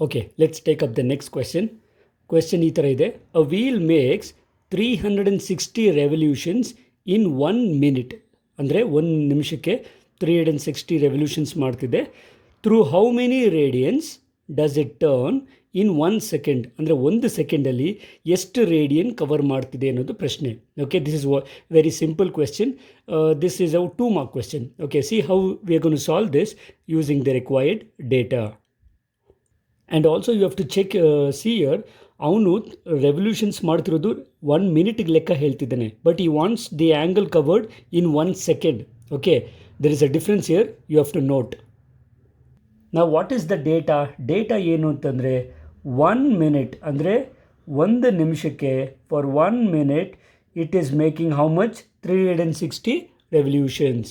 Okay, let's take up the next question. Question ಈ ಥರ ಇದೆ. A wheel makes 360 revolutions in 1 minute. ಅಂದರೆ 1 ನಿಮಿಷಕ್ಕೆ 360 revolutions ಮಾಡ್ತಿದೆ. Through how many radians does it turn in 1 second? ಅಂದರೆ 1 ಸೆಕೆಂಡಲ್ಲಿ ಎಷ್ಟು ರೇಡಿಯನ್ ಕವರ್ ಮಾಡ್ತಿದೆ ಅನ್ನೋದು ಪ್ರಶ್ನೆ. Okay, this is very simple question. This is a 2 mark question. Okay, see how we are going to solve this using the required data. And also you have to check see here, ಅವನು revolutions ಮಾಡ್ತಿರೋದು 1 ಮಿನಿಟ್ಗೆ ಲೆಕ್ಕ ಹೇಳ್ತಿದ್ದಾನೆ, but he wants the angle covered in 1 second. Okay, there is a difference here, you have to note. ನಾವು what is the data? Data ಏನು ಅಂತಂದರೆ 1 minute ಅಂದರೆ 1 ನಿಮಿಷಕ್ಕೆ for 1 minute it is making how much? 360 revolutions.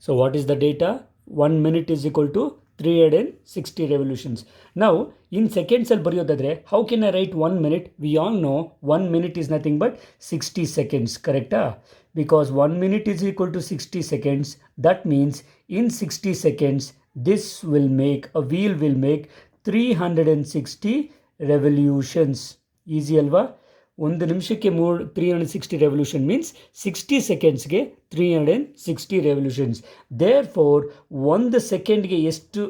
So what is the data? 1 minute is equal to 360 revolutions. Now in seconds ಅಲ್ಲಿ ಬರೆಯೋದಾದರೆ how can I write 1 minute? We all know 1 minute is nothing but 60 seconds, correcta? Because 1 minute is equal to 60 seconds. That means in 60 seconds this will make, a wheel will make 360 revolutions. Easy alva? 1 ನಿಮಿಷಕ್ಕೆ 360 revolution means 60 ಸೆಕೆಂಡ್ಸ್ಗೆ 360 revolutions. Therefore 1 ಸೆಕೆಂಡ್ಗೆ ಎಷ್ಟು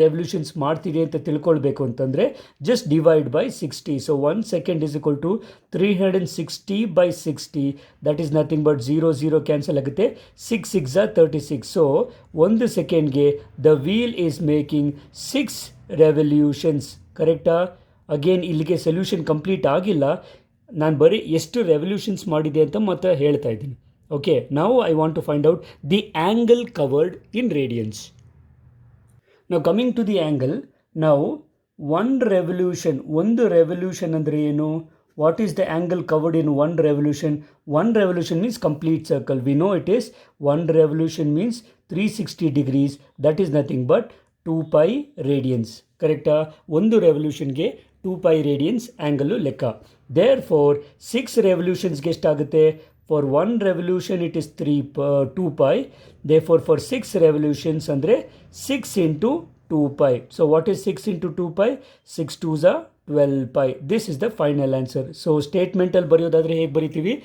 revolutions ಮಾಡ್ತಿದೆ ಅಂತ ತಿಳ್ಕೊಳ್ಬೇಕು ಅಂತಂದರೆ just divide by 60. So 1 second is equal to 360 by 60. That is nothing but 0 cancel ಆಗುತ್ತೆ. 6 6 36. So 1 ಸೆಕೆಂಡ್ಗೆ the wheel is making 6 revolutions. ಕರೆಕ್ಟಾ? ಅಗೇನ್ ಇಲ್ಲಿಗೆ ಸೊಲ್ಯೂಷನ್ ಕಂಪ್ಲೀಟ್ ಆಗಿಲ್ಲ, ನಾನು ಬರೀ ಎಷ್ಟು ರೆವಲ್ಯೂಷನ್ಸ್ ಮಾಡಿದೆ ಅಂತ ಮತ್ತೆ ಹೇಳ್ತಾ ಇದ್ದೀನಿ. ಓಕೆ, ನಾವು I want to find out the angle covered in radians. ನಾವು ಕಮಿಂಗ್ ಟು ದಿ ಆ್ಯಂಗಲ್, ನಾವು ಒಂದು ರೆವಲ್ಯೂಷನ್ ಅಂದರೆ ಏನು? What is the angle covered in 1 revolution? 1 revolution means complete circle. We know it is 1 revolution means 360 degrees. That is nothing but 2 pi radians. ಕರೆಕ್ಟಾ? 1 ರೆವಲ್ಯೂಷನ್ಗೆ 2 pi radians angle ಲೆಕ್ಕ. Therefore 6 ರೆವಲ್ಯೂಷನ್ಸ್ಗೆ ಎಷ್ಟಾಗುತ್ತೆ? For 1 revolution it is 2 pi. Therefore 6 revolutions ಅಂದರೆ 6 into 2 pi. So what is 6 into 2 pi? 6 2s are 12 pi. This is the final answer. So ಸ್ಟೇಟ್ಮೆಂಟಲ್ಲಿ ಬರೆಯೋದಾದರೆ ಹೇಗೆ ಬರಿತೀವಿ?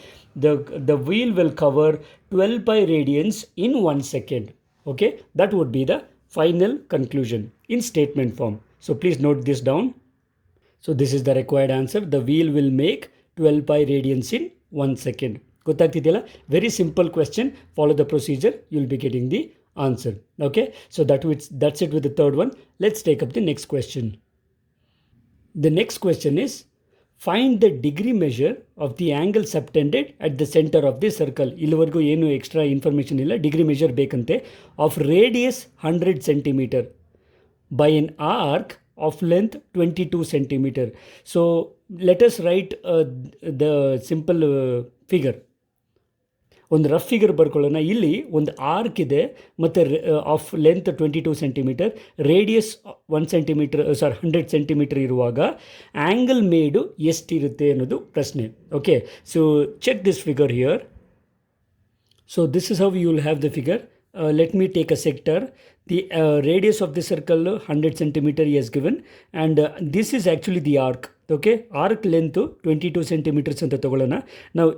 The wheel will cover 12 pi radians in 1 second. Okay, that would be the final conclusion in statement form. So please note this down. So this is the required answer. The wheel will make 12 pi radians in 1 second. ಗೊತ್ತಾಗ್ತಿದೆಯಲ್ಲ? Very simple question. Follow the procedure, you will be getting the answer. Okay, so that's it with the third one. Let's take up the next question. The next question is, find the degree measure of the angle subtended at the center of the circle. ಇಲ್ಲಿವರೆಗೂ ಏನು extra information ಇಲ್ಲ, degree measure ಬೇಕಂತೆ. Of radius 100 centimeter by an arc of length 22 centimeter. So let us write the simple figure. ಒಂದು rough figure ಬರ್ಕೊಳ್ಳೋಣ. ಇಲ್ಲಿ ಒಂದು arc ಇದೆ ಮತ್ತು of length 22 centimeter, radius 100 centimeter ಇರುವಾಗ ಆ್ಯಂಗಲ್ ಮೇಡು ಎಷ್ಟಿರುತ್ತೆ ಅನ್ನೋದು ಪ್ರಶ್ನೆ. Okay, so check this figure here. So this is how you will have the figure. Let me take a sector. The radius of the circle 100 centimeter is given and this is actually the arc. Okay, arc length 22 centimeters ಅಂತ ತಗೊಳ್ಳೋಣ. ನಾವು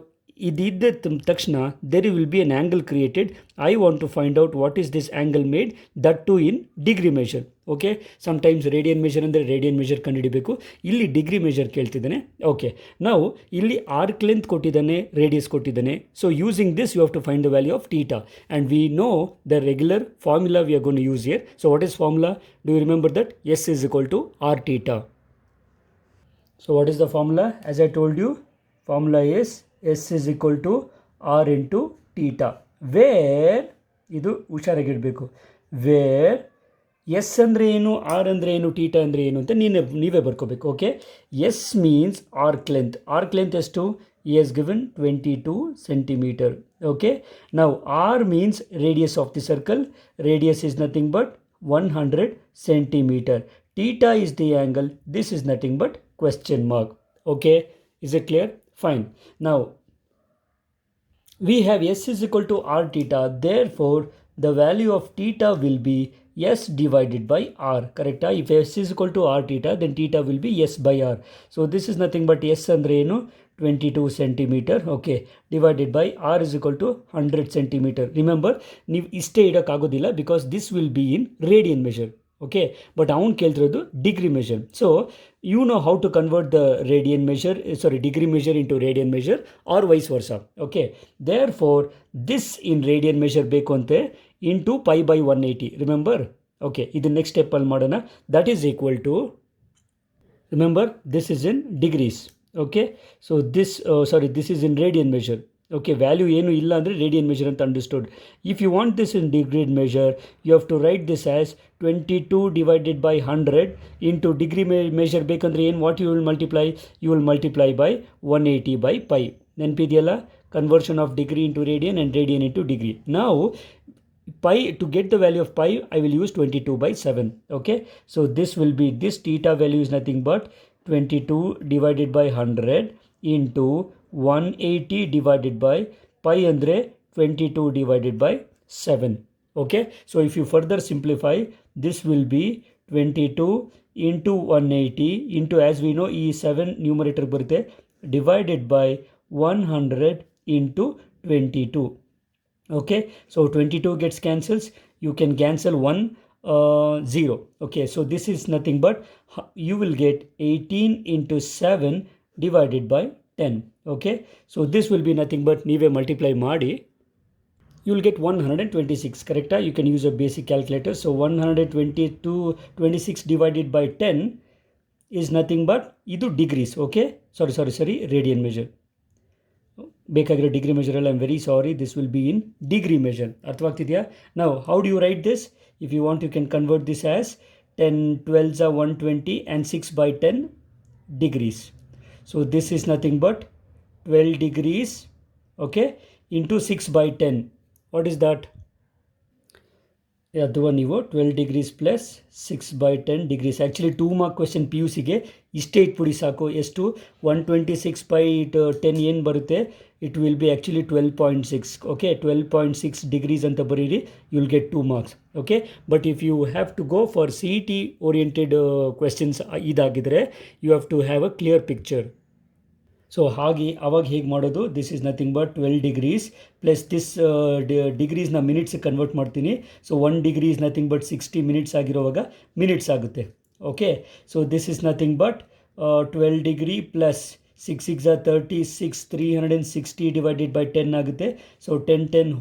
ಇದಿದ್ದ ತಕ್ಷಣ there will be an angle created. I want to find out what is this angle made, that too in degree measure. Okay, sometimes radian measure ಅಂದರೆ radian measure ಕಂಡುಹಿಡಬೇಕು, ಇಲ್ಲಿ degree measure ಕೇಳ್ತಿದ್ದಾನೆ. Okay, ನಾವು ಇಲ್ಲಿ ಆರ್ಕ್ ಲೆಂತ್ ಕೊಟ್ಟಿದ್ದಾನೆ, radius ಕೊಟ್ಟಿದ್ದಾನೆ. So using this you have to find the value of theta and we know the regular formula we are going to use here. So what is formula? Do you remember that? S is equal to R theta. So what is the formula? As I told you, formula is S is equal to R into theta, where ಇದು ಹುಷಾರಾಗಿಡಬೇಕು. Wear S ಅಂದರೆ ಏನು, R ಅಂದರೆ ಏನು, theta ಅಂದರೆ ಏನು ಅಂತ ನೀವೇ ಬರ್ಕೋಬೇಕು. Okay, S means arc length. Arc length ಎಷ್ಟು? he has given 22 centimeter. Okay, now R means radius of the circle. Radius is nothing but 100 centimeter. Theta is the angle. This is nothing but question mark. Okay, is it clear? Fine. Now we have S is equal to R theta. Therefore the value of theta will be S divided by R. Correct? If S is equal to R theta, then theta will be S by R. So this is nothing but S andre enu 22 centimeter. Okay, divided by R is equal to 100 centimeter. Remember, ನೀವು ಇಷ್ಟೇ ಇಡೋಕ್ಕಾಗೋದಿಲ್ಲ because this will be in radian measure. ಓಕೆ, but ಅವ್ನು ಕೇಳ್ತಿರೋದು degree measure. So you know how to convert the degree measure into radian measure or vice versa. Okay, therefore this in radian measure ಬೇಕು ಅಂತೆ into pi by 180. Remember? Okay, ಇದು next ಸ್ಟೆಪ್ಪಲ್ಲಿ ಮಾಡೋಣ. That is equal to, remember this is in degrees. Okay, so this is in radian measure. Okay, value ಏನು ಇಲ್ಲ ಅಂದರೆ radian measure ಅಂತ understood. If you want this in degree measure, you have to write this as 22 divided by 100 into degree measure ಬೇಕಂದ್ರೆ ಏನು, what you will multiply? You will multiply by 180 by pi. ನೆನಪಿದೆಯಲ್ಲ, conversion of degree into radian and radian into degree. ನಾವು pi, to get the value of pi, I will use 22 by 7. Okay, so this will be, this theta value is nothing but 22 divided by 100 into 180 divided by pi andre 22 divided by 7. Okay, so if you further simplify, this will be 22 into 180 into, as we know, e 7 numerator barute, divided by 100 into 22. Okay, so 22 gets cancels, you can cancel 1 0. Okay, so this is nothing but you will get 18 into 7 divided by 10. Okay, so this will be nothing but ನೀವೇ multiply ಮಾಡಿ, you will get 126. Correct? You can use a basic calculator. So 126 divided by 10 is nothing but ಇದು degrees. Okay, sorry radian measure. ಬೇಕಾಗಿರೋ degree ಮೆಷರಲ್ಲಿ, I am very sorry, this will be in degree measure. ಅರ್ಥವಾಗ್ತಿದೆಯಾ? ನಾವು how do you write this? If you want you can convert this as 10 12s are 120 and 6 by 10 degrees. So this is nothing but 12 degrees, okay, into 6 by 10. What is that? ಅಥವಾ ನೀವು 12 degrees plus 6 by 10 degrees. Actually 2 mark question P U ಸಿಗೆ ಇಷ್ಟೇ ಇಟ್ಬಿಡಿ ಸಾಕು. ಎಷ್ಟು? 126 by 10 ಏನು ಬರುತ್ತೆ? It will be actually 12.6. Okay, 12.6 degrees ಅಂತ ಬರೀರಿ, you will get 2 marks. Okay, but if you have to go for C E T oriented questions ಇದಾಗಿದ್ದರೆ you have to have a clear picture. So ಹಾಗೆ ಅವಾಗ ಹೇಗೆ ಮಾಡೋದು? This is nothing but 12 degrees plus this ಡಿಗ್ರೀಸ್ನ minutes convert ಮಾಡ್ತೀನಿ. So 1 degree is nothing but 60 minutes ಆಗಿರೋವಾಗ minutes ಆಗುತ್ತೆ. Okay, so this is nothing but 12 degree plus 6 6 36, 360 divided by 10 ಆಗುತ್ತೆ. So 10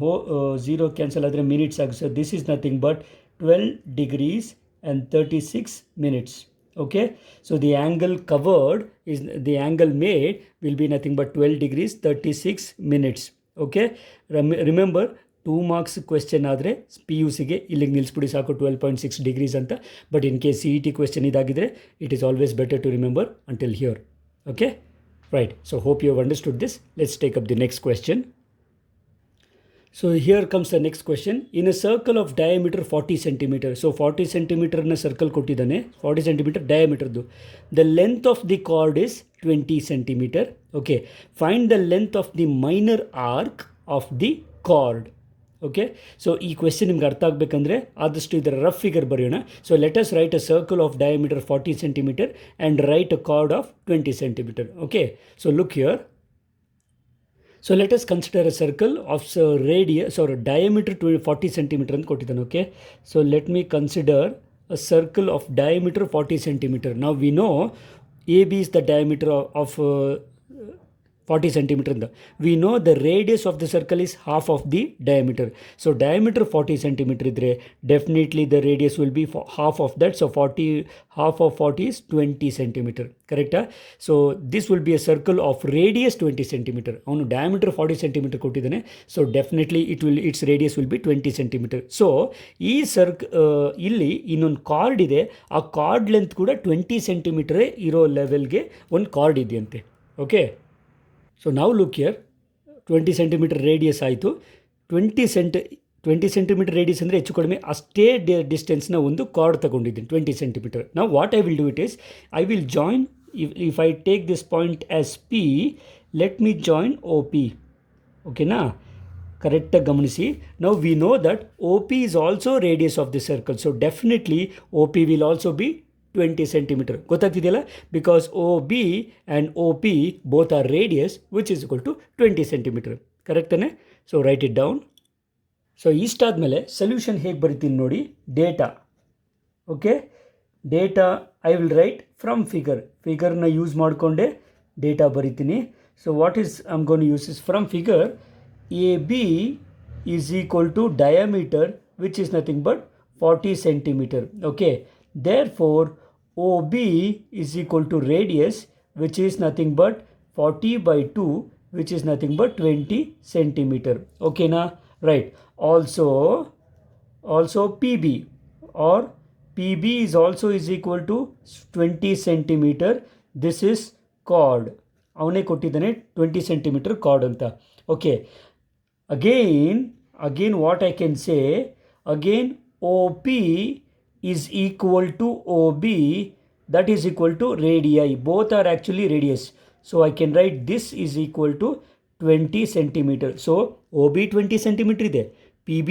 0 cancel ಆದರೆ ಮಿನಿಟ್ಸ್ ಆಗುತ್ತೆ. So this is nothing but 12 degrees and 36 minutes. Okay, so the angle covered is, the angle made will be nothing but 12 degrees 36 minutes. Okay, remember 2 marks question ಆದರೆ P U ಸಿಗೆ ಇಲ್ಲಿಗೆ ನಿಲ್ಲಿಸ್ಬಿಡಿ ಸಾಕು, 12.6 degrees ಅಂತ. But in case C E T question ಇದಾಗಿದ್ದರೆ it is always better to remember until here. Okay, right. So hope you have understood this. Let's take up the next question. So here comes the next question. In a circle of diameter 40 cm. So 40 cm circle ಕೊಟ್ಟಿದ್ದಾನೆ, 40 cm diameter. The length of the chord is 20 cm. Okay, find the length of the minor arc of the chord. Okay, so ಈ question ನಿಮ್ಗೆ ಅರ್ಥ ಆಗಬೇಕಂದ್ರೆ ಆದಷ್ಟು ಇದರ rough figure ಬರೆಯೋಣ. So let us write a circle of diameter 40 cm and write a chord of 20 cm. Okay, so look here. So let us consider a circle of radius or diameter 40 cm ಅಂತ ಕೊಟ್ಟಿದ್ದಾನೆ. Okay, so let me consider a circle of diameter 40 cm. Now we know AB is the diameter of 40 cm. We know the radius of the circle is half of the diameter. So diameter 40 cm idre, definitely the radius will be half of that. So half of 40 is 20 cm. Correct? So this will be a circle of radius 20 cm. ಅವನು diameter 40 cm ಕೊಟ್ಟಿದ್ದಾನೆ. So definitely its radius will be 20 cm. So ಈ ಇಲ್ಲಿ ಇನ್ನೊಂದು card ಇದೆ, ಆ card length ಕೂಡ 20 cm ಇರೋ ಲೆವೆಲ್ಗೆ ಒಂದು ಕಾರ್ಡ್ ಇದೆಯಂತೆ. ಓಕೆ, ಸೊ ನಾವು ಲುಕ್ ಹಿಯರ್, 20 cm ರೇಡಿಯಸ್ ಆಯಿತು. 20 cm ರೇಡಿಯಸ್ ಅಂದರೆ ಹೆಚ್ಚು ಕಡಿಮೆ ಅಷ್ಟೇ ಡಿಸ್ಟೆನ್ಸ್ನ ಒಂದು ಕಾರ್ಡ್ ತಗೊಂಡಿದ್ದೀನಿ, 20 cm. ನಾವು what I will do it is, I will join, if I take this point as P, let me join OP. ಓಕೆನಾ? ಕರೆಕ್ಟಾಗಿ ಗಮನಿಸಿ. ನಾವು we know that O P is also radius of the circle, so definitely O P will also be 20 centimeter. ಗೊತ್ತಾಗ್ತಿದೆಯಲ್ಲ, because O B and O P both are radius which is equal to 20 centimeter. ಕರೆಕ್ಟೇ? So write it down. So ಇಷ್ಟಾದಮೇಲೆ solution ಹೇಗೆ ಬರಿತೀನಿ ನೋಡಿ. Data, okay, data I will write from ಫಿಗರ್ನ use ಮಾಡಿಕೊಂಡೆ data ಬರಿತೀನಿ. So what is I am gonna use is from figure A B is equal to diameter which is nothing but 40 centimeter. Okay, therefore O B is equal to radius which is nothing but 40/2 which is nothing but 20 centimeter. Okay na? Right. Also PB or PB is also is equal to 20 centimeter. This is chord. ಅವನೇ ಕೊಟ್ಟಿದ್ದಾನೆ 20 centimeter chord ಅಂತ. Okay. Again what I can say, again OP is equal to OB, that is equal to radii. Both are actually radius. So I can write this is equal to 20 centimeter. So OB 20 centimeter ಇದೆ, PB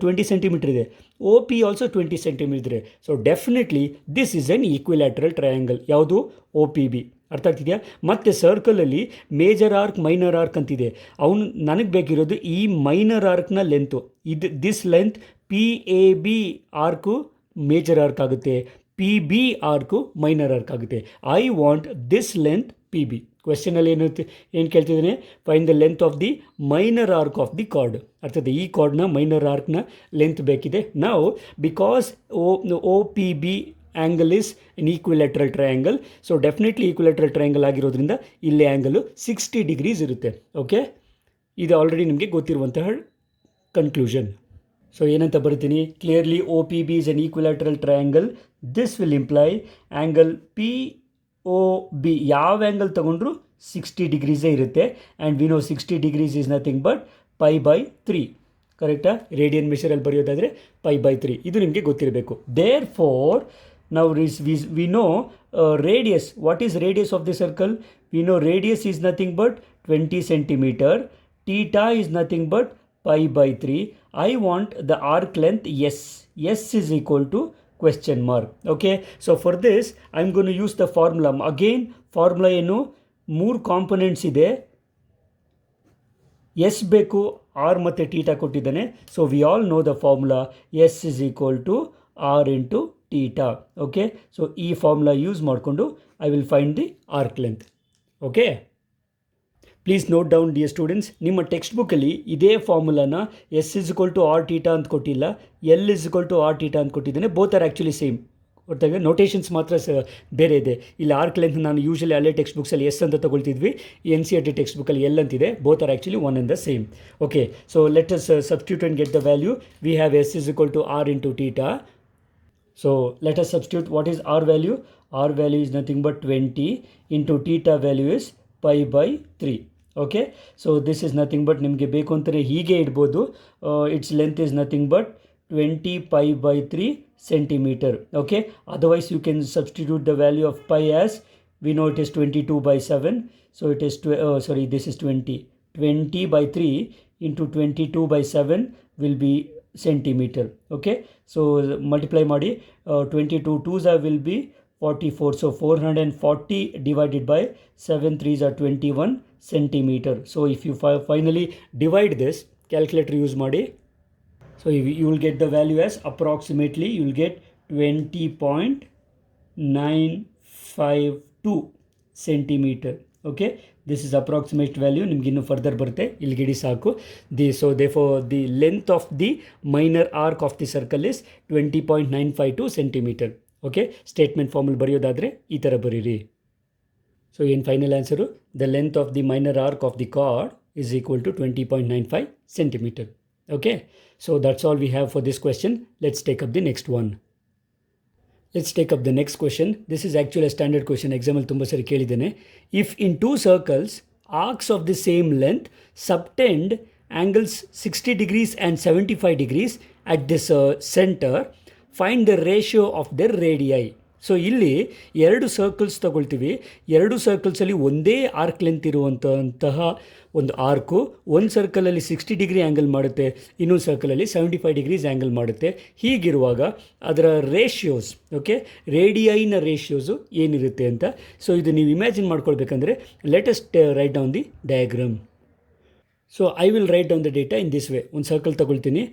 20 centimeter ಇದೆ, OP also 20 centimeter ಇದೆ. So definitely this is an equilateral triangle. ಯಾವುದು? OPB. ಅರ್ಥ ಆಗ್ತಿದೆಯಾ? ಮತ್ತು ಸರ್ಕಲಲ್ಲಿ major arc minor arc ಅಂತಿದೆ. ಅವನು ನನಗೆ ಬೇಕಿರೋದು ಈ ಮೈನರ್ ಆರ್ಕ್ನ length. This length PAB arc major arc ಆಗುತ್ತೆ, PB ಆರ್ಕು ಮೈನರ್ ಆರ್ಕ್ ಆಗುತ್ತೆ. I want this length PB. ಕ್ವೆಶ್ಚನಲ್ಲಿ ಏನು ಕೇಳ್ತಿದ್ದಾನೆ? Find the length of the minor arc of the chord. ಅರ್ಥಾತ್ ಈ ಕಾರ್ಡ್ನ ಮೈನರ್ ಆರ್ಕ್ನ ಲೆಂತ್ ಬೇಕಿದೆ. ನಾವು because OPB angle is an equilateral triangle, so definitely equilateral triangle ಆಗಿರೋದ್ರಿಂದ ಇಲ್ಲಿ ಆ್ಯಂಗಲು 60 ಡಿಗ್ರೀಸ್ ಇರುತ್ತೆ. ಓಕೆ, ಇದು ಆಲ್ರೆಡಿ ನಿಮಗೆ ಗೊತ್ತಿರುವಂತಹ ಕನ್ಕ್ಲೂಷನ್. ಸೊ ಏನಂತ ಬರ್ತೀನಿ? Clearly OPB is an equilateral triangle. This will imply angle POB ಯಾವ ಆ್ಯಂಗಲ್ ತೊಗೊಂಡ್ರು 60 ಡಿಗ್ರೀಸೇ ಇರುತ್ತೆ. And we know 60 degrees is nothing but π/3. ಕರೆಕ್ಟಾ? ರೇಡಿಯನ್ ಮೆಷರಲ್ಲಿ ಬರೆಯೋದಾದರೆ π/3. ಇದು ನಿಮಗೆ ಗೊತ್ತಿರಬೇಕು. ದೇರ್ ಫೋರ್ ನಾವು we know radius. What is radius of the circle? We know radius is nothing but 20 centimeter. Theta is nothing but π/3. I want the arc length S. S is equal to question mark. Okay, so for this I am going to use the formula. Again formula ಏನು? 3 components ಇದೆ. S ಬೇಕು, R ಮತ್ತು theta ಕೊಟ್ಟಿದ್ದಾನೆ. So we all know the formula. S is equal to R into theta. Okay, so ಈ formula use ಮಾಡಿಕೊಂಡು I will find the arc length. Okay, please note down dear students. ನಿಮ್ಮ text ಬುಕ್ಕಲ್ಲಿ ಇದೇ ಫಾರ್ಮುಲಾನ S is equal to R theta ಅಂತ ಕೊಟ್ಟಿಲ್ಲ, L is equal to R theta ಅಂತ ಕೊಟ್ಟಿದ್ದಾನೆ. Both are actually same. ಒಟ್ಟಾಗಿ ನೋಟೇಷನ್ಸ್ ಮಾತ್ರ ಬೇರೆ ಇದೆ. ಇಲ್ಲಿ ಆರ್ಕ್ ಲೆಂತ್ ನಾನು ಯೂಶಲಿ ಹಳೆ ಟೆಕ್ಸ್ಟ್ ಬುಕ್ಸಲ್ಲಿ ಎಸ್ ಅಂತ ತೊಗೊಳ್ತಿದ್ವಿ, NCERT ಟೆಕ್ಸ್ಟ್ ಬುಕ್ಕಲ್ಲಿ ಎಲ್ ಅಂತಿದೆ. Both are actually one and the same. Okay, so let us substitute and get the value. We have S is equal to R into theta. So let us substitute. What is R value? R value is nothing but 20 into theta value is π/3. Okay, so this is nothing but ನಿಮಗೆ ಬೇಕು ಅಂತಾರೆ ಹೀಗೆ ಇಡ್ಬೋದು. Its length is nothing but 20 π/3 centimeter. Okay, otherwise you can substitute the value of pi as we know it is 22/7. So it is this is 20/3 into 22/7 will be centimeter. Okay, so multiply ಮಾಡಿ 22 2s will be 44. So 440 divided by 7 3s are 21 centimeter. So if you finally divide this, calculator use ಮಾಡಿ, so you will get the value as approximately you will get 20.952 centimeter. Okay, this is approximate value. ನಿಮ್ಗೆ ಇನ್ನೂ further ಬರುತ್ತೆ, ಇಲ್ಲಿ ಗಿಡಿ ಸಾಕು. So therefore the length of the minor arc of the circle is 20.952 centimeter. Okay, statement ಫಾರ್ಮಲ್ಲಿ ಬರೆಯೋದಾದರೆ ಈ ಥರ ಬರೀರಿ. So ಏನು final answer? The length of the minor arc of the card is equal to 20.95 centimeter. Okay, so that's all we have for this question. Let's take up the next one. Let's take up the next question. This is actually a standard question. Example ತುಂಬ ಸರಿ ಕೇಳಿದ್ದೇನೆ. If in two circles, arcs of the same length subtend angles 60 degrees and 75 degrees at this center, find the ratio of their radii. So ಇಲ್ಲಿ ಎರಡು circles ತಗೊಳ್ತೀವಿ, ಎರಡು ಸರ್ಕಲ್ಸಲ್ಲಿ ಒಂದೇ arc length ಇರುವಂತಹ ಒಂದು ಆರ್ಕು ಒಂದು ಸರ್ಕಲಲ್ಲಿ 60 ಡಿಗ್ರಿ ಆ್ಯಂಗಲ್ ಮಾಡುತ್ತೆ, ಇನ್ನೊಂದು ಸರ್ಕಲಲ್ಲಿ 75 ಡಿಗ್ರೀಸ್ ಆ್ಯಂಗಲ್ ಮಾಡುತ್ತೆ. ಹೀಗಿರುವಾಗ ಅದರ ರೇಷಿಯೋಸ್, ಓಕೆ, ರೇಡಿಯೈನ ರೇಷಿಯೋಸು ಏನಿರುತ್ತೆ ಅಂತ. ಸೊ ಇದು ನೀವು ಇಮ್ಯಾಜಿನ್ ಮಾಡ್ಕೊಳ್ಬೇಕಂದ್ರೆ let us write down the diagram. So I will write down the data in this way. ಒಂದು ಸರ್ಕಲ್ ತಗೊಳ್ತೀನಿ.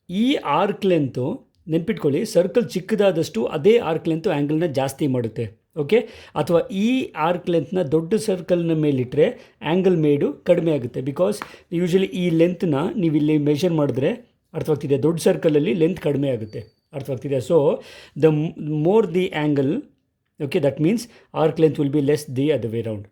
ಈ ಆರ್ಕ್ ಲೆಂತು ನೆನ್ಪಿಟ್ಕೊಳ್ಳಿ, ಸರ್ಕಲ್ ಚಿಕ್ಕದಾದಷ್ಟು ಅದೇ ಆರ್ಕ್ ಲೆಂತು ಆ್ಯಂಗಲ್ನ ಜಾಸ್ತಿ ಮಾಡುತ್ತೆ, ಓಕೆ. ಅಥವಾ ಈ ಆರ್ಕ್ ಲೆಂತ್ನ ದೊಡ್ಡ ಸರ್ಕಲ್ನ ಮೇಲಿಟ್ಟರೆ ಆ್ಯಂಗಲ್ ಮೇಡು ಕಡಿಮೆ ಆಗುತ್ತೆ. ಬಿಕಾಸ್ ಯೂಶ್ವಲಿ ಈ ಲೆಂತ್ನ ನೀವು ಇಲ್ಲಿ ಮೆಷರ್ ಮಾಡಿದ್ರೆ ಅರ್ಥವಾಗ್ತಿದೆ, ದೊಡ್ಡ ಸರ್ಕಲಲ್ಲಿ ಲೆಂತ್ ಕಡಿಮೆ ಆಗುತ್ತೆ, ಅರ್ಥವಾಗ್ತಿದೆ. So the more the angle, okay, that means arc length will be less the other way round.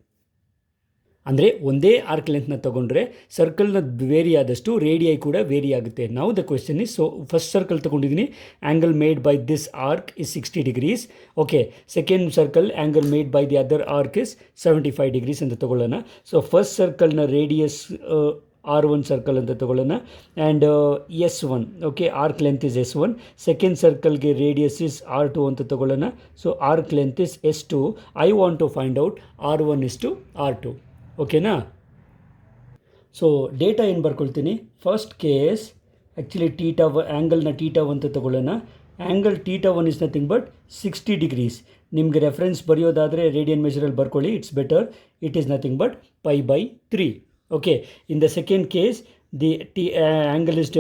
ಅಂದರೆ ಒಂದೇ ಆರ್ಕ್ ಲೆಂತ್ನ ತೊಗೊಂಡ್ರೆ ಸರ್ಕಲ್ನ ವೇರಿ ಆದಷ್ಟು ರೇಡಿಯೈ ಕೂಡ ವೇರಿ ಆಗುತ್ತೆ. ನಾವು the question is, so first circle ತೊಗೊಂಡಿದ್ದೀನಿ, angle made by this arc is 60 degrees, okay. Second circle angle made by the other arc is 75 degrees ಅಂತ ತೊಗೊಳ್ಳೋಣ. ಸೊ ಫಸ್ಟ್ ಸರ್ಕಲ್ನ ರೇಡಿಯಸ್ R1 ಸರ್ಕಲ್ ಅಂತ ತೊಗೊಳ್ಳೋಣ, and S1, okay, arc length is S1. Second ಸರ್ಕಲ್ಗೆ radius is R2 ಅಂತ ತೊಗೊಳ್ಳೋಣ. So arc length is S2. I want to find out R1 is to R2, ಓಕೆನಾ. So data ಏನು ಬರ್ಕೊಳ್ತೀನಿ, first case actually ಆ್ಯಂಗಲ್ನ θ1 ಅಂತ ತೊಗೊಳ್ಳೋಣ. Angle θ1 is nothing but 60 degrees. ನಿಮಗೆ ರೆಫರೆನ್ಸ್ ಬರೆಯೋದಾದರೆ ರೇಡಿಯನ್ ಮೆಜರಲ್ಲಿ ಬರ್ಕೊಳ್ಳಿ, it's better. It is nothing but π/3, okay. In the second case the angle is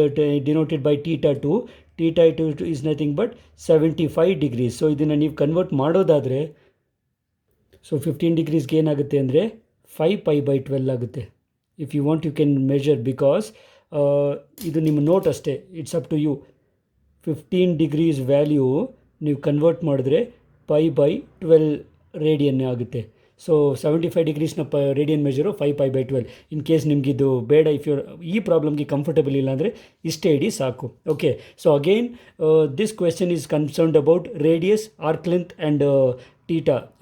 denoted by θ2. θ2 is nothing but 75 degrees. So ಇದನ್ನು ನೀವು convert ಮಾಡೋದಾದರೆ, ಸೊ 15 ಡಿಗ್ರೀಸ್ಗೆ ಏನಾಗುತ್ತೆ ಅಂದರೆ 5π/12 ಆಗುತ್ತೆ. If you want you can measure, because ಇದು ನಿಮ್ಮ ನೋಟ್ ಅಷ್ಟೇ, it's up to you. 15 degrees value ನೀವು ಕನ್ವರ್ಟ್ ಮಾಡಿದ್ರೆ π/12 ರೇಡಿಯನ್ ಆಗುತ್ತೆ. ಸೊ 75 ಡಿಗ್ರೀಸ್ನ ರೇಡಿಯನ್ ಮೆಜರು 5π/12. ಇನ್ ಕೇಸ್ ನಿಮಗಿದು ಬೇಡ, ಇಫ್ ಯು ಈ ಪ್ರಾಬ್ಲಮ್ಗೆ ಕಂಫರ್ಟಬಲ್ ಇಲ್ಲ ಅಂದರೆ ಇಷ್ಟೇ ಇಡಿ ಸಾಕು, okay. So again this question is concerned about radius, arc length and θ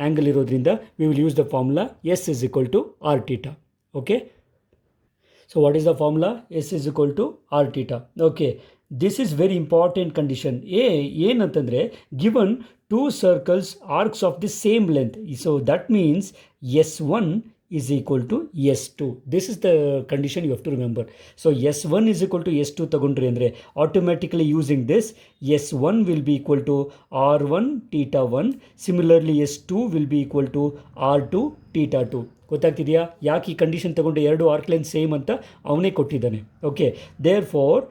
angle ಇರೋದ್ರಿಂದ we will use the formula S is equal to R θ, okay. So what is the formula? S is equal to R θ, okay. This is very important condition. ಏನಂತಂದರೆ given two circles arcs of the same length, so that means S1 is equal to S2. This is the condition you have to remember. So S1 is equal to S2 ತಗೊಂಡ್ರಿ ಅಂದರೆ automatically using this S1 will be equal to R1 θ1. Similarly S2 will be equal to R2 θ2. ಗೊತ್ತಾಗ್ತಿದೆಯಾ ಯಾಕೆ ಈ condition ತಗೊಂಡು ಎರಡು arc length same ಅಂತ ಅವನೇ ಕೊಟ್ಟಿದ್ದಾನೆ, okay. There for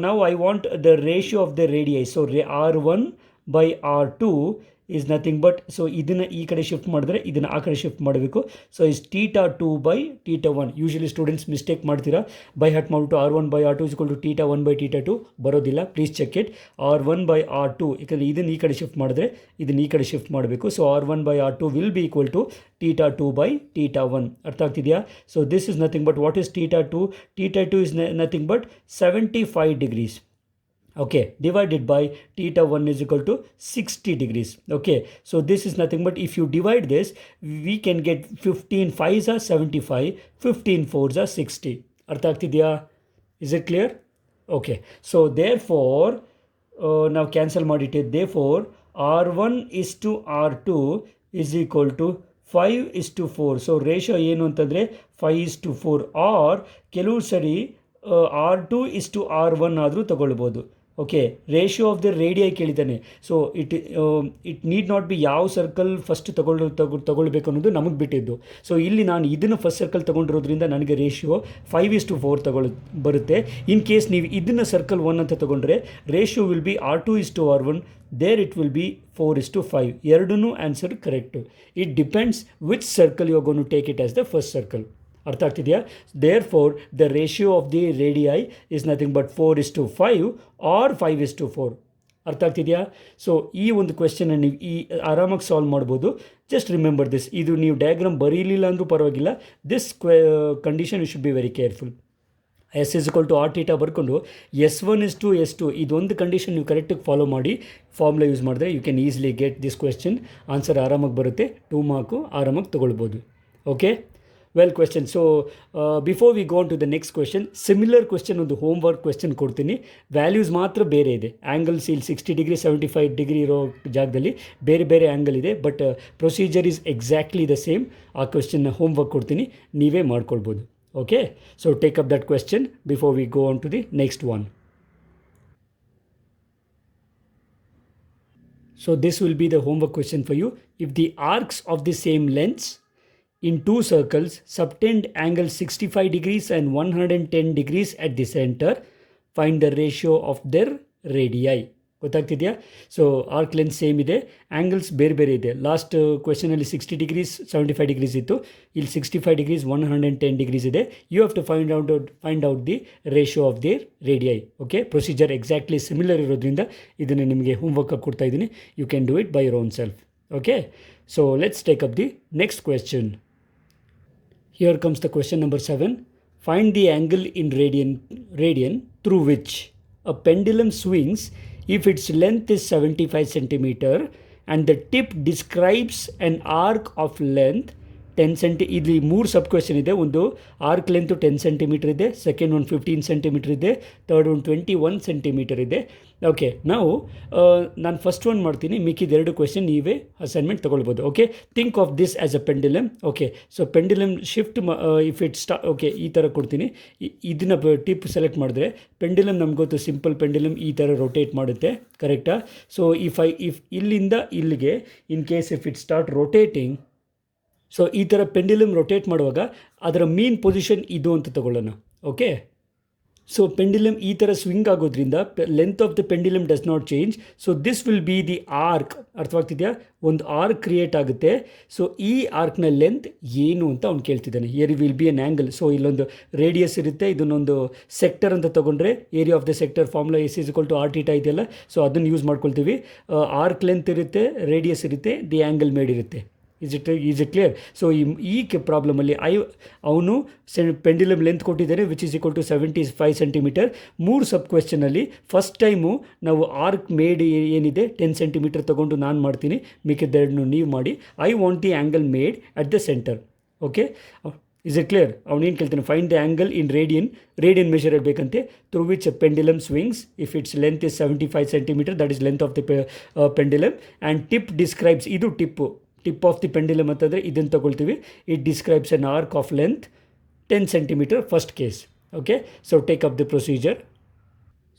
ನಾವು I want the ratio of the radii. So R1/R2 is nothing but, so ಇದನ್ನು ಈ ಕಡೆ ಶಿಫ್ಟ್ ಮಾಡಿದ್ರೆ ಇದನ್ನು ಆ ಕಡೆ ಶಿಫ್ಟ್ ಮಾಡಬೇಕು. So is θ2/θ1. Usually students mistake ಮಾಡ್ತೀರಾ, ಬೈ ಹಾರ್ಟ್ ಮಾಡಿಬಿಟ್ಟು R1/R2 ಇಸ್ ಈಕ್ವಲ್ ಟು θ1/θ2 ಬರೋದಿಲ್ಲ, ಪ್ಲೀಸ್ ಚೆಕ್ ಇಟ್. R1/R2, ಯಾಕಂದರೆ ಇದನ್ನು ಈ ಕಡೆ ಶಿಫ್ಟ್ ಮಾಡಿದ್ರೆ ಇದನ್ನು ಈ ಕಡೆ ಶಿಫ್ಟ್ ಮಾಡಬೇಕು. So R1/R2 will be equal to θ2/θ1. ಅರ್ಥ ಆಗ್ತಿದೆಯಾ? So this is nothing but what is θ2? θ2 is nothing but 75 degrees, okay, divided by θ1 is equal to 60 degrees, okay. So this is nothing but if you divide this, we can get 15 5s are 75, 15 4s are 60. artha agtidiya? Is it clear? Okay, so therefore now cancel ಮಾಡಿಟ್ಟೆ. therefore R1 is to R2 is equal to 5:4. so ratio ಏನು ಅಂತಂದರೆ 5:4, or ಕೆಲವು ಸರಿ R2 is to R1 ಆದರೂ ತಗೊಳ್ಬೋದು, okay. Ratio of the radii ಕೇಳಿದ್ದಾನೆ. So it need not be ಯಾವ circle first ತಗೊಳ್ಬೇಕು ಅನ್ನೋದು ನಮಗೆ ಬಿಟ್ಟಿದ್ದು. ಸೊ ಇಲ್ಲಿ ನಾನು ಇದನ್ನು ಫಸ್ಟ್ ಸರ್ಕಲ್ ತೊಗೊಂಡಿರೋದ್ರಿಂದ ನನಗೆ ರೇಷಿಯೋ 5:4 ಬರುತ್ತೆ. ಇನ್ ಕೇಸ್ ನೀವು ಇದನ್ನು ಸರ್ಕಲ್ 1 ಅಂತ ತೊಗೊಂಡ್ರೆ ratio will be R2 is to R1, therefore will will 4:5. ಎರಡೂ answer correct. It depends which circle you are going to take it as the first circle. ಅರ್ಥ ಆಗ್ತಿದೆಯಾ? Therefore the ratio of the radii is nothing but 4:5 or 5:4. ಅರ್ಥ ಆಗ್ತಿದೆಯಾ? So ಈ ಒಂದು ಕ್ವೆಶ್ಚನ್ನ ನೀವು ಆರಾಮಾಗಿ solve ಮಾಡ್ಬೋದು. Just remember this. ಇದು ನೀವು ಡಯಾಗ್ರಾಮ್ ಬರೀಲಿಲ್ಲ ಅಂದರೂ ಪರವಾಗಿಲ್ಲ, this condition you should be very careful. S is equal to R θ ಬರ್ಕೊಂಡು S1 is to S2 ಇದೊಂದು ಕಂಡೀಷನ್ ನೀವು ಕರೆಕ್ಟಾಗಿ ಫಾಲೋ ಮಾಡಿ ಫಾರ್ಮುಲಾ ಯೂಸ್ ಮಾಡಿದ್ರೆ you can easily get this question. Answer ಆರಾಮಾಗಿ ಬರುತ್ತೆ, 2 ಮಾರ್ಕು ಆರಾಮಾಗಿ ತೊಗೊಳ್ಬೋದು, okay. Well question. So before we go on to the next question, similar question ಒಂದು ಹೋಮ್ ವರ್ಕ್ ಕ್ವೆಶ್ಚನ್ ಕೊಡ್ತೀನಿ. ವ್ಯಾಲ್ಯೂಸ್ ಮಾತ್ರ ಬೇರೆ ಇದೆ. ಆ್ಯಂಗಲ್ಸ್ ಇಲ್ಲಿ 60 ಡಿಗ್ರಿ 75 ಡಿಗ್ರಿ ಇರೋ ಜಾಗದಲ್ಲಿ ಬೇರೆ ಬೇರೆ ಆ್ಯಂಗಲ್ ಇದೆ, but procedure is exactly the same. ಆ ಕ್ವೆಶ್ಚನ್ನ ಹೋಮ್ ವರ್ಕ್ ಕೊಡ್ತೀನಿ, ನೀವೇ ಮಾಡ್ಕೊಳ್ಬೋದು. Okay, so take up that question before we go on to the next one. So this will be the homework question for you. If the arcs of the same lengths in two circles subtend angle 65 degrees and 110 degrees at the center, find the ratio of their radii. ಗೊತ್ತಾಗ್ತಿದೆಯಾ? So arc length same ಇದೆ, angles ಬೇರೆ ಬೇರೆ ಇದೆ. Last ಕ್ವೆಶನಲ್ಲಿ 60 degrees 75 degrees ಇತ್ತು, ಇಲ್ಲಿ 65 degrees 110 degrees ಇದೆ. You have to find out the ratio of their radii. Okay, procedure exactly similar ಇರೋದ್ರಿಂದ ಇದನ್ನು ನಿಮಗೆ ಹೋಮ್ವರ್ಕ್ ಕೊಡ್ತಾ ಇದ್ದೀನಿ. You can do it by your own self. Okay, so let's take up the next question. Here comes the question number 7. Find the angle in radian through which a pendulum swings if its length is 75 centimeter and the tip describes an arc of length 10 cm. ಇಲ್ಲಿ 3 ಸಬ್ question ಇದೆ. ಒಂದು arc length 10 centimetre ಇದೆ, second ಒಂದು 15 centimetre ಇದೆ, third ಒಂದು 21 centimetre ಇದೆ. Okay, ನಾವು ನಾನು ಫಸ್ಟ್ ಒನ್ ಮಾಡ್ತೀನಿ, ಮಿಕ್ಕಿದ 2 ಕ್ವೆಶ್ಚನ್ ನೀವೇ ಅಸೈನ್ಮೆಂಟ್ ತೊಗೊಳ್ಬೋದು. Okay, think of this as a pendulum. Okay, so pendulum shift if it okay, ಈ ಥರ ಕೊಡ್ತೀನಿ. ಇದನ್ನು ಟಿಪ್ ಸೆಲೆಕ್ಟ್ ಮಾಡಿದ್ರೆ ಪೆಂಡುಲಮ್ ನಮ್ಗೆ ಗೊತ್ತು, ಸಿಂಪಲ್ ಪೆಂಡುಲಮ್ ಈ ಥರ ರೊಟೇಟ್ ಮಾಡುತ್ತೆ, ಕರೆಕ್ಟಾ? ಸೊ ಇಫ್ ಇಲ್ಲಿಂದ ಇಲ್ಲಿಗೆ ಇನ್ case if it start rotating, so ಈ ಥರ ಪೆಂಡುಲಮ್ ರೊಟೇಟ್ ಮಾಡುವಾಗ ಅದರ ಮೀನ್ ಪೊಸಿಷನ್ ಇದು ಅಂತ ತಗೊಳ್ಳೋಣ. ಓಕೆ, ಸೊ ಪೆಂಡುಲಮ್ ಈ ಥರ ಸ್ವಿಂಗ್ ಆಗೋದ್ರಿಂದ length of the pendulum does not change. So this will be the arc. ಅರ್ಥವಾಗ್ತಿದೆಯಾ? ಒಂದು ಆರ್ಕ್ ಕ್ರಿಯೇಟ್ ಆಗುತ್ತೆ. ಸೊ ಈ ಆರ್ಕ್ನ ಲೆಂತ್ ಏನು ಅಂತ ಅವ್ನು ಕೇಳ್ತಿದ್ದಾನೆ. Here will be an angle. So ಇಲ್ಲೊಂದು ರೇಡಿಯಸ್ ಇರುತ್ತೆ, ಇದನ್ನೊಂದು ಸೆಕ್ಟರ್ ಅಂತ ತೊಗೊಂಡ್ರೆ area of the sector formula S r θ ಇದೆಯಲ್ಲ, ಸೊ ಅದನ್ನು ಯೂಸ್ ಮಾಡ್ಕೊಳ್ತೀವಿ. ಆರ್ಕ್ ಲೆಂತ್ ಇರುತ್ತೆ, ರೇಡಿಯಸ್ ಇರುತ್ತೆ, ದಿ ಆ್ಯಂಗಲ್ ಮೇಡ್ ಇರುತ್ತೆ. Is it clear? ಸೊ ಈ ಪ್ರಾಬ್ಲಮಲ್ಲಿ ಅವನು ಪೆಂಡುಲಮ್ ಲೆಂತ್ ಕೊಟ್ಟಿದ್ದಾನೆ which is equal to 75 centimeter. 3 sub ಕ್ವೆಶ್ಚನಲ್ಲಿ ಫಸ್ಟ್ ಟೈಮು ನಾವು ಆರ್ಕ್ ಮೇಡ್ ಏನಿದೆ 10 ಸೆಂಟಿಮೀಟರ್ ತೊಗೊಂಡು ನಾನು ಮಾಡ್ತೀನಿ, ಮಿಕ್ಕಿದ್ದೆರಡನ್ನು ನೀವು ಮಾಡಿ. I want the angle made at the centre. Okay, is it clear? ಅವನೇನು ಕೇಳ್ತಾನೆ, find the angle in radian measure ಇರಬೇಕಂತೆ. Through which pendulum swings if its length is 75 centimeter, that is length of the pendulum. And tip describes, ಇದು tip of the pendulum ಅಂತಂದರೆ ಇದನ್ನು ತಗೊಳ್ತೀವಿ. It describes an arc of length 10 centimeter first case. Okay, so take up the procedure.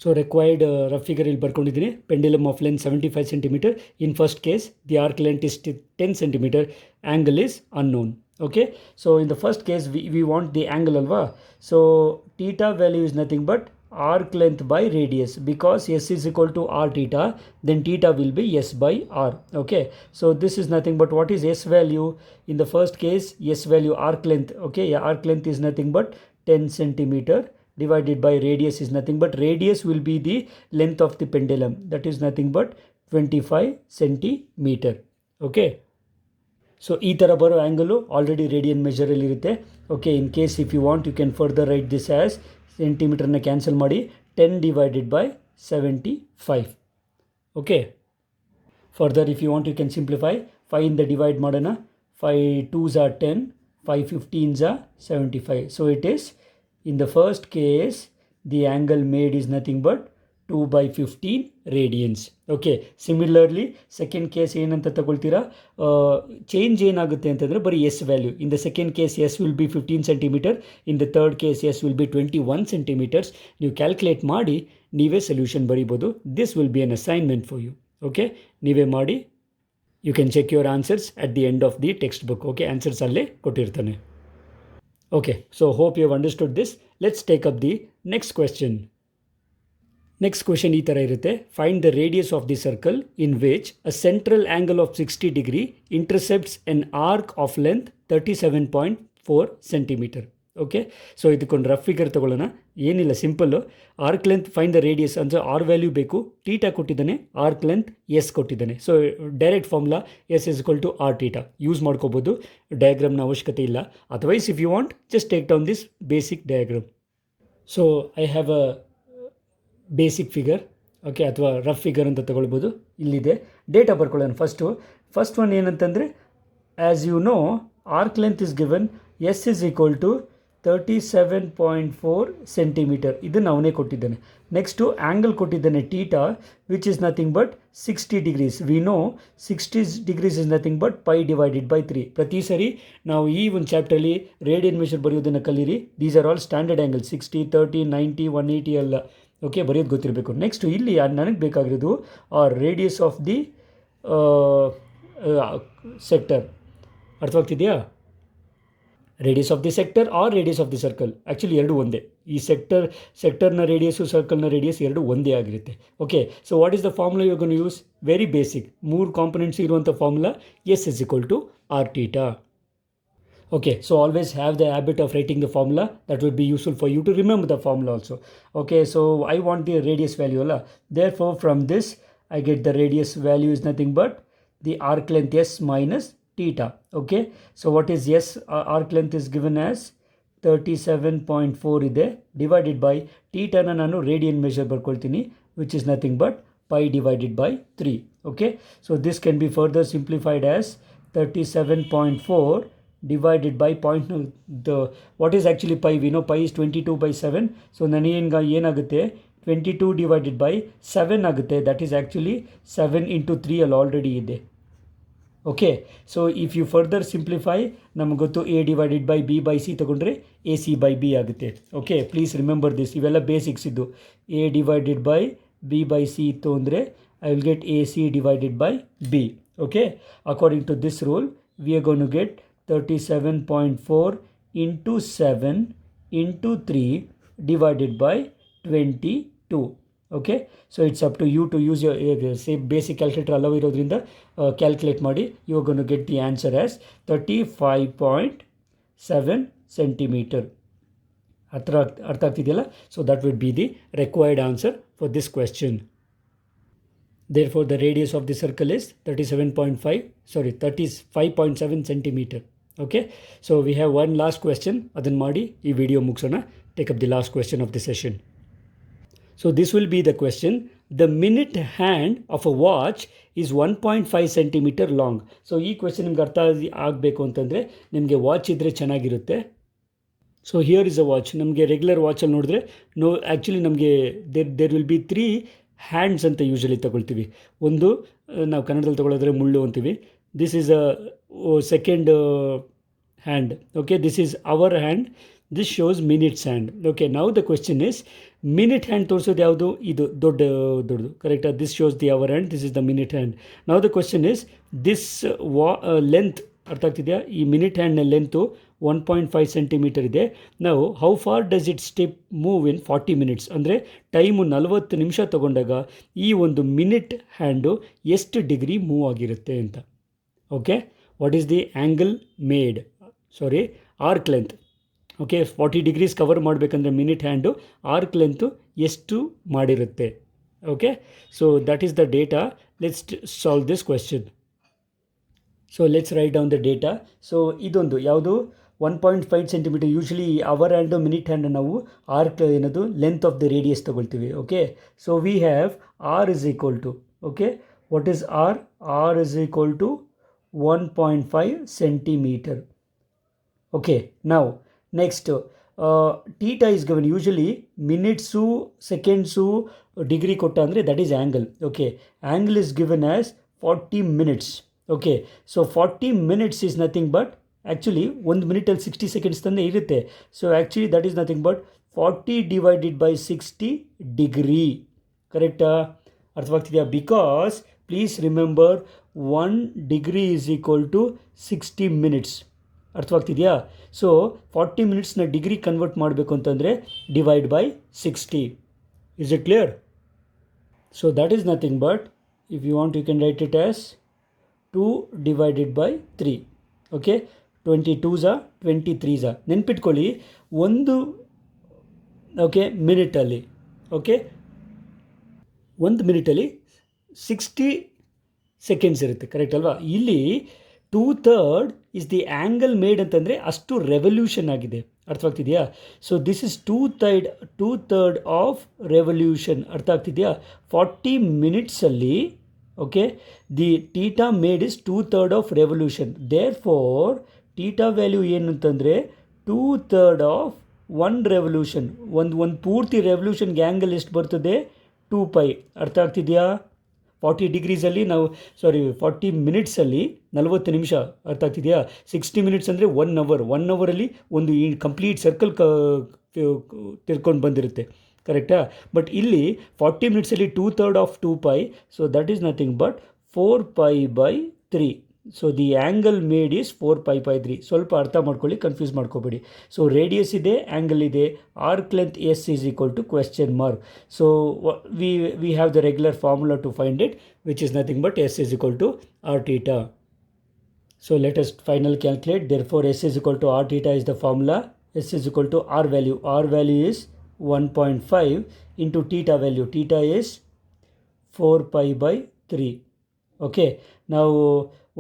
So required rough figure ಇಲ್ಲಿ ಬರ್ಕೊಂಡಿದ್ದೀನಿ. Pendulum of length 75 centimeter. In first case the arc length is 10 centimeter, angle is unknown. Okay, so in the first case we want the angle ಅಲ್ವಾ. So theta value is nothing but arc length by radius, because S is equal to r theta, then theta will be S by r. Okay, so this is nothing but what is S value? In the first case, S value arc length. Okay, yeah, arc length is nothing but 10 centimeter divided by radius is nothing but radius will be the length of the pendulum, that is nothing but 25 centimeter. Okay, so ಈ ಥರ ಬರೋ angle already radian ಮೆಷರಲ್ಲಿರುತ್ತೆ. Okay, in case if you want you can further write this as ಸೆಂಟಿಮೀಟರ್ನ cancel ಮಾಡಿ 10 divided by 75. Okay, further if you want you can simplify. 5 ಇಂದ divide ಮಾಡೋಣ. 5 2s are 10, 5 15s are 75. So it is in the first case the angle made is nothing but 2/15 radians. Okay, similarly second case ಏನಂತ ತಗೊಳ್ತೀರಾ, change ಏನಾಗುತ್ತೆ ಅಂತಂದರೆ ಬರೀ S value. In the second case S will be 15 centimetre, in the third case S will be 21 centimetres. ನೀವು calculate ಮಾಡಿ ನೀವೇ solution ಬರೀಬೋದು. This will be an assignment for you. Okay, ನೀವೇ ಮಾಡಿ. You can check your answers at the end of the text book. Okay, answers ಅಲ್ಲೇ ಕೊಟ್ಟಿರ್ತಾನೆ. Okay, so hope you have understood this. Let's take up the next question. Next question ಈ ಥರ ಇರುತ್ತೆ. Find the radius of the circle in which a central angle of 60 degree intercepts an arc of length 37.4 centimetre. Okay, so ಇದಕ್ಕೊಂದು rough figure ತೊಗೊಳ್ಳೋಣ. ಏನಿಲ್ಲ, simple. Arc length find the radius ಅಂದರೆ R value ಬೇಕು. Theta ಕೊಟ್ಟಿದ್ದಾನೆ, arc length S ಕೊಟ್ಟಿದ್ದಾನೆ. So direct formula S is equal to r theta use ಮಾಡ್ಕೋಬೋದು. ಡಯಾಗ್ರಾಮ್ನ ಅವಶ್ಯಕತೆ ಇಲ್ಲ. Otherwise if you want just take down this basic diagram. So I have a basic figure. Okay, ಅಥವಾ rough figure ಅಂತ ತಗೊಳ್ಬೋದು. ಇಲ್ಲಿದೆ, data ಬರ್ಕೊಳ್ಳೋಣ. ಫಸ್ಟ್ ಒನ್ ಏನಂತಂದರೆ, as you know arc length is given S is equal to 37.4 centimetre. ಇದನ್ನು ಅವನೇ ಕೊಟ್ಟಿದ್ದಾನೆ. Next angle ಕೊಟ್ಟಿದ್ದಾನೆ theta, which is nothing but 60 degrees. We know 60 degrees is nothing but pi divided by 3. ಪ್ರತಿ ಸರಿ ನಾವು ಈ ಒಂದು ಚಾಪ್ಟರ್ಲಿ ರೇಡಿಯನ್ ಮೆಷರ್ ಬರೆಯೋದನ್ನು ಕಲೀರಿ. These are all standard angle, 60, 30, 90, 180 ಅಲ್ಲ. ಓಕೆ, ಬರೆಯೋದು ಗೊತ್ತಿರಬೇಕು. ನೆಕ್ಸ್ಟು ಇಲ್ಲಿ ನನಗೆ ಬೇಕಾಗಿರೋದು ರೇಡಿಯಸ್ ಆಫ್ ದಿ ಸೆಕ್ಟರ್. ಅರ್ಥವಾಗ್ತಿದೆಯಾ? Radius of the sector or radius of the circle. Actually ಎರಡು ಒಂದೇ. ಈ ಸೆಕ್ಟರ್ನ ರೇಡಿಯಸ್ಸು ಸರ್ಕಲ್ನ ರೇಡಿಯಸ್ ಎರಡು ಒಂದೇ ಆಗಿರುತ್ತೆ. Okay, so what is the formula you gonna use? Very basic, 3 components ಇರುವಂಥ formula S is equal to R theta. Okay, so always have the habit of writing the formula. That would be useful for you to remember the formula also. Okay, so I want the radius value. Therefore, from this, I get the radius value is nothing but the arc length S minus theta. Okay, so what is S? Arc length is given as 37.4 ide, divided by theta na nanu radian measure barkoltini, which is nothing but pi divided by 3. Okay, so this can be further simplified as 37.4 divided by point. What is actually pi? We know pi is 22/7. So ನನಗೆ ಏನಾಗುತ್ತೆ, 22 divided by 7 ಆಗುತ್ತೆ. That is actually 7 into 3 ಅಲ್ಲಿ already ಇದೆ. Okay, so if you further simplify, ನಮಗೆ ಗೊತ್ತು A divided by B by C ತೊಗೊಂಡ್ರೆ A C by B ಆಗುತ್ತೆ. Okay, please remember this. ಇವೆಲ್ಲ ಬೇಸಿಕ್ಸ್ ಇದ್ದು. A divided by B by C ಇತ್ತು ಅಂದರೆ I will get A C divided by B. Okay, according to this rule we are going to get 37.4 into 7 into 3 divided by 22. Okay, so it's up to you to use your say basic calculator allow irodrinda calculate ಮಾಡಿ. You are going to get the answer as 35.7 centimeter. ಅರ್ಥ ಆಗ್ತಿದೆಯಲ್ಲ? So that would be the required answer for this question. Therefore, the radius of the circle is 35.7 centimeter. Okay, so we have one last question. Adan ಮಾಡಿ ಈ video ಮುಗಿಸೋಣ. Take up the last question of the session. So this will be the question. The minute hand of a watch is 1.5 centimeter long. So ಈ question ನಿಮ್ಗೆ ಅರ್ಥ ಆಗಬೇಕು ಅಂತಂದರೆ ನಿಮಗೆ watch ಇದ್ದರೆ ಚೆನ್ನಾಗಿರುತ್ತೆ. So here is a watch. ನಮಗೆ regular ವಾಚಲ್ಲಿ ನೋಡಿದ್ರೆ ಆ್ಯಕ್ಚುಲಿ ನಮಗೆ ದೇರ್ ವಿಲ್ ಬಿ 3 ಹ್ಯಾಂಡ್ಸ್ ಅಂತ ಯೂಶಲಿ ತಗೊಳ್ತೀವಿ. ಒಂದು ನಾವು ಕನ್ನಡದಲ್ಲಿ ತಗೊಳ್ಳೋದ್ರೆ ಮುಳ್ಳು ಅಂತೀವಿ. This is a second hand. Okay, this is hour hand. This shows minutes hand. Okay, now the question is minute hand ತೋರಿಸೋದು ಯಾವುದು? ಇದು ದೊಡ್ಡದು ಕರೆಕ್ಟಾ? This shows the hour hand, this is the minute hand. Now the question is this length. ಅರ್ಥ ಆಗ್ತಿದೆಯಾ? ಈ minute ಹ್ಯಾಂಡ್ನ length 1.5 centimetre ಇದೆ. ನಾವು how far does it step move in 40 minutes? ಅಂದರೆ ಟೈಮು 40 ನಿಮಿಷ ತಗೊಂಡಾಗ ಈ ಒಂದು ಮಿನಿಟ್ ಹ್ಯಾಂಡು ಎಷ್ಟು ಡಿಗ್ರಿ ಮೂವ್ ಆಗಿರುತ್ತೆ ಅಂತ. Okay, what is the angle made? Arc length. Okay, 40 degrees cover ಮಾಡಬೇಕಂದ್ರೆ ಮಿನಿಟ್ ಹ್ಯಾಂಡು ಆರ್ಕ್ ಲೆಂತು ಎಷ್ಟು ಮಾಡಿರುತ್ತೆ. Okay, so that is the data. Let's solve this question. So let's write down the data. So ಇದೊಂದು ಯಾವುದು 1.5 centimetre. Usually our hand minute hand ನಾವು arc ಏನದು length of the radius ತಗೊಳ್ತೀವಿ. Okay, so we have r is equal to, okay, what is r? R is equal to 1.5 centimeter. Okay, now next theta is given. Usually minutes, seconds, degree kotta andre that is angle. Okay, angle is given as 40 minutes. Okay, so 40 minutes is nothing but actually 1 minute and 60 seconds tande irutte. So actually that is nothing but 40 divided by 60 degree. Correct? ಅರ್ಥವಾಗ್ತಿದೆಯಾ? Because please remember 1 degree is equal to 60 minutes. ಅರ್ಥವಾಗ್ತಿದೆಯಾ? So 40 ಮಿನಿಟ್ಸ್ನ degree convert ಮಾಡಬೇಕು ಅಂತಂದರೆ divide by 60. Is it clear? So that is nothing but if you want you can write it as 2 divided by 3. Okay, 22s 23s. ನೆನ್ಪಿಟ್ಕೊಳ್ಳಿ, ಒಂದು ಮಿನಿಟಲ್ಲಿ, okay, 1 ಮಿನಿಟಲ್ಲಿ 60 seconds ಇರುತ್ತೆ. Correct ಅಲ್ವಾ? ಇಲ್ಲಿ 2/3 ಇಸ್ ದಿ ಆ್ಯಂಗಲ್ ಮೇಡ್ ಅಂತಂದರೆ ಅಷ್ಟು ರೆವಲ್ಯೂಷನ್ ಆಗಿದೆ. ಅರ್ಥವಾಗ್ತಿದೆಯಾ? So this is 2/3 of revolution. ಅರ್ಥ ಆಗ್ತಿದೆಯಾ? 40 ಮಿನಿಟ್ಸಲ್ಲಿ, okay, the theta made is 2/3 of revolution. Therefore theta value ಏನು ಅಂತಂದರೆ 2/3 ಆಫ್ 1 ರೆವಲ್ಯೂಷನ್. ಒಂದು ಪೂರ್ತಿ ರೆವಲ್ಯೂಷನ್ಗೆ ಆ್ಯಂಗಲ್ ಎಷ್ಟು ಬರ್ತದೆ? 2π. ಅರ್ಥ ಆಗ್ತಿದೆಯಾ? 40 ಡಿಗ್ರೀಸಲ್ಲಿ ನಾವು 40 ಮಿನಿಟ್ಸಲ್ಲಿ 40 ನಿಮಿಷ. ಅರ್ಥ ಆಗ್ತಿದೆಯಾ? 60 ಮಿನಿಟ್ಸ್ ಅಂದರೆ 1 ಅವರ್. 1 ಅವರಲ್ಲಿ ಒಂದು ಈ ಕಂಪ್ಲೀಟ್ ಸರ್ಕಲ್ ತಿರ್ಕೊಂಡು ಬಂದಿರುತ್ತೆ. ಕರೆಕ್ಟಾ? ಬಟ್ ಇಲ್ಲಿ 40 ಮಿನಿಟ್ಸಲ್ಲಿ 2/3 of 2π. So that is nothing but 4π/3. So the angle made is 4π/3. ಸ್ವಲ್ಪ ಅರ್ಥ ಮಾಡ್ಕೊಳ್ಳಿ, ಕನ್ಫ್ಯೂಸ್ ಮಾಡ್ಕೋಬೇಡಿ. ಸೊ ರೇಡಿಯಸ್ ಇದೆ, ಆ್ಯಂಗಲ್ ಇದೆ, arc length S is equal to question mark. So we have the regular formula to find it, which is nothing but S is equal to R theta. So let us finally calculate. Therefore S is equal to r theta is the formula. S is equal to r value. R value is 1.5 into theta value. Theta is 4π/3. Okay. Now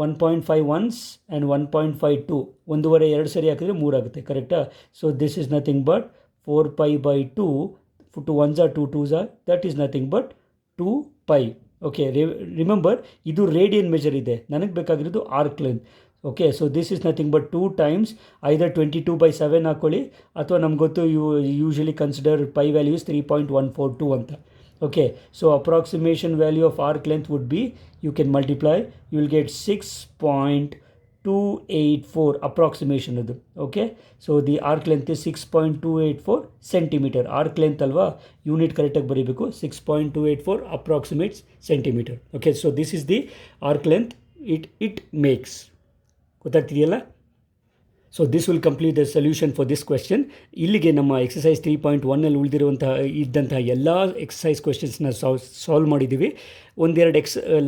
1.5 once and 1.52. ಒಂದೂವರೆ ಎರಡು ಸರಿ ಹಾಕಿದ್ರೆ 3 ಆಗುತ್ತೆ. ಕರೆಕ್ಟಾ? So this is nothing but 4π/2. 2 ones are 2 2s are. That is nothing but 2π. ಓಕೆ, remember ಇದು radian measure ಇದೆ, ನನಗೆ ಬೇಕಾಗಿರೋದು arc length. Okay, so this is nothing but 2 times either 22/7 ಹಾಕ್ಕೊಳ್ಳಿ, ಅಥವಾ ನಮ್ಗೆ ಗೊತ್ತು usually consider pi value is 3.142 ಅಂತ. Okay, so approximation value of arc length would be, you can multiply, you will get 6.284 approximation ಅದು. Okay, so the arc length is 6.284 centimetre. Arc length ಅಲ್ವಾ, unit ಕರೆಕ್ಟಾಗಿ ಬರೀಬೇಕು. 6.284 approximates centimetre. Okay, so this is the arc length it makes. ಗೊತ್ತಾಗ್ತಿದೆಯಲ್ಲ? So this will complete the solution for this question. ಇಲ್ಲಿಗೆ ನಮ್ಮ exercise 3.1 ಉಳಿದಿರುವಂತಹ ಇದ್ದಂತಹ ಎಲ್ಲ exercise ಕ್ವೆಶ್ಚನ್ಸ್ನ solve ಮಾಡಿದ್ದೀವಿ. ಒಂದೆರಡು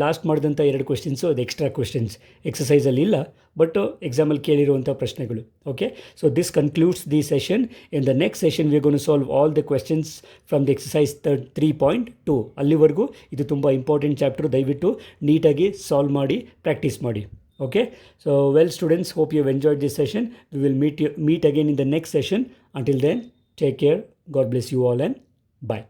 ಲಾಸ್ಟ್ ಮಾಡಿದಂಥ 2 ಕ್ವೆಶ್ಚನ್ಸು ಅದು ಎಕ್ಸ್ಟ್ರಾ ಕ್ವೆಶ್ಚನ್ಸ್ ಎಕ್ಸಸೈಸಲ್ಲಿ ಇಲ್ಲ, ಬಟ್ ಎಕ್ಸಾಮಲ್ಲಿ ಕೇಳಿರುವಂಥ ಪ್ರಶ್ನೆಗಳು. Okay, so this concludes the session. In the next session we are going to solve all the questions from the exercise 3.2. ಅಲ್ಲಿವರೆಗೂ ಇದು ತುಂಬ ಇಂಪಾರ್ಟೆಂಟ್ ಚಾಪ್ಟರ್, ದಯವಿಟ್ಟು ನೀಟಾಗಿ ಸಾಲ್ವ್ ಮಾಡಿ ಪ್ರಾಕ್ಟೀಸ್ ಮಾಡಿ. Okay, so well students, hope you have enjoyed this session. We will meet again in the next session. Until then, take care. God bless you all and bye.